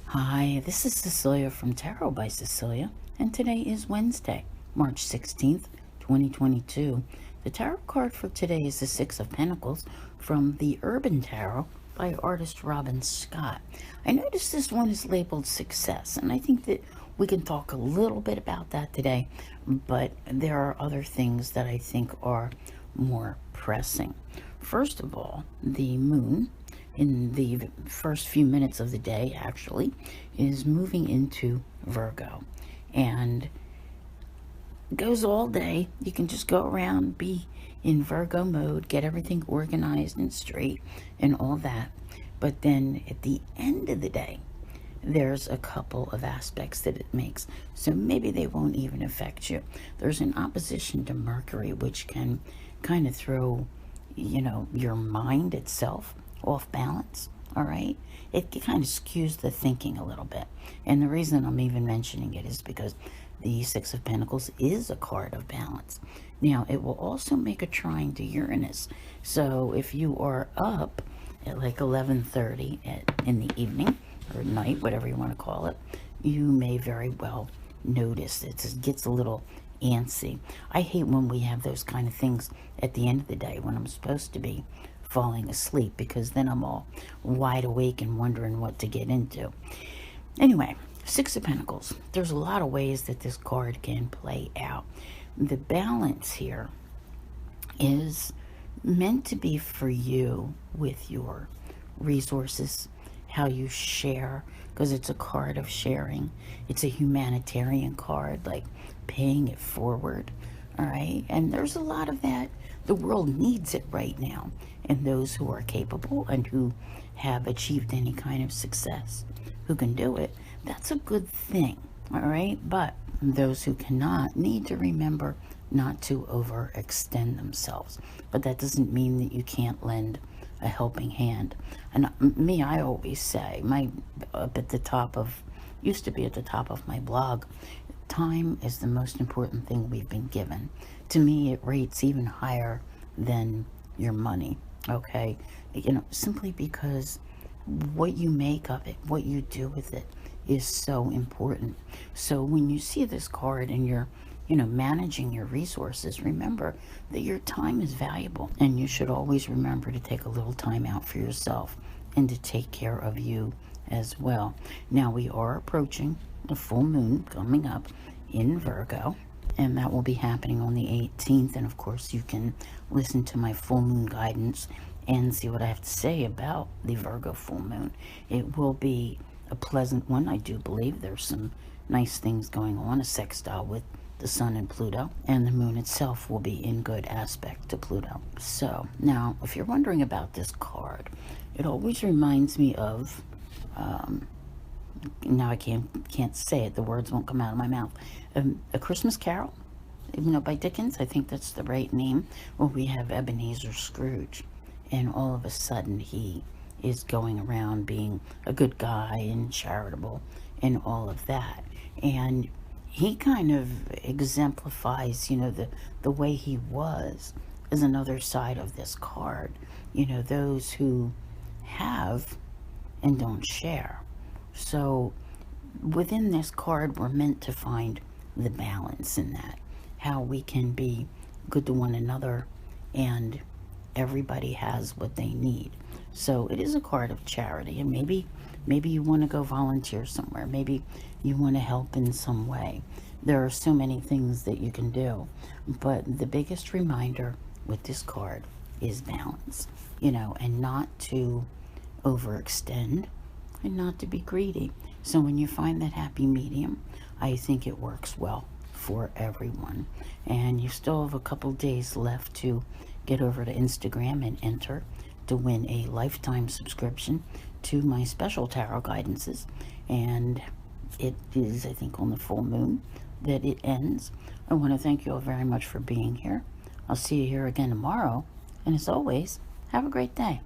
Hi, this is Cecelia from Tarot by Cecelia, and today is Wednesday, March 16th, 2022. The tarot card for today is the Six of Pentacles from the Urban Tarot by artist Robin Scott. I noticed this one is labeled Success, and I think that we can talk a little bit about that today, but there are other things that I think are more pressing. First of all, the moon in the first few minutes of the day actually is moving into Virgo and goes all day. You can just go around, be in Virgo mode, get everything organized and straight and all that. But then at the end of the day, there's a couple of aspects that it makes, so maybe they won't even affect you. There's an opposition to Mercury, which can kind of throw, your mind itself off balance. All right, it kind of skews the thinking a little bit, and the reason I'm even mentioning it is because the Six of Pentacles is a card of balance. Now, it will also make a trine to Uranus, so if you are up at like 11:30 in the evening or night, whatever you want to call it, you may very well notice it gets a little antsy. I hate when we have those kind of things at the end of the day when I'm supposed to be falling asleep, because then I'm all wide awake and wondering what to get into. Anyway, Six of Pentacles. There's a lot of ways that this card can play out. The balance here is meant to be for you with your resources, how you share, because it's a card of sharing. It's a humanitarian card, like paying it forward. All right, and there's a lot of that. The world needs it right now, and those who are capable and who have achieved any kind of success, who can do it, that's a good thing. All right, but those who cannot need to remember not to overextend themselves. But that doesn't mean that you can't lend a helping hand. And me, I always say, used to be at the top of my blog, time is the most important thing we've been given. To me, it rates even higher than your money, okay? Simply because what you make of it, what you do with it, is so important. So when you see this card and you're managing your resources, remember that your time is valuable, and you should always remember to take a little time out for yourself and to take care of you as well. Now, we are approaching the full moon coming up in Virgo, and that will be happening on the 18th. And of course, you can listen to my full moon guidance and see what I have to say about the Virgo full moon. It will be a pleasant one. I do believe there's some nice things going on, a sextile with the sun and Pluto, and the moon itself will be in good aspect to Pluto. So now, if you're wondering about this card, it always reminds me of now I can't say it, the words won't come out of my mouth. A Christmas Carol, by Dickens. I think that's the right name. Well, we have Ebenezer Scrooge, and all of a sudden he is going around being a good guy and charitable and all of that. And he kind of exemplifies, the way he was is another side of this card. Those who have and don't share. So within this card, we're meant to find the balance in that, how we can be good to one another, and everybody has what they need. So it is a card of charity, and maybe you want to go volunteer somewhere. Maybe you want to help in some way. There are so many things that you can do, but the biggest reminder with this card is balance, and not to overextend and not to be greedy. So when you find that happy medium, I think it works well for everyone. And you still have a couple days left to get over to Instagram and enter to win a lifetime subscription to my special tarot guidances. And it is, I think, on the full moon that it ends. I want to thank you all very much for being here. I'll see you here again tomorrow. And as always, have a great day.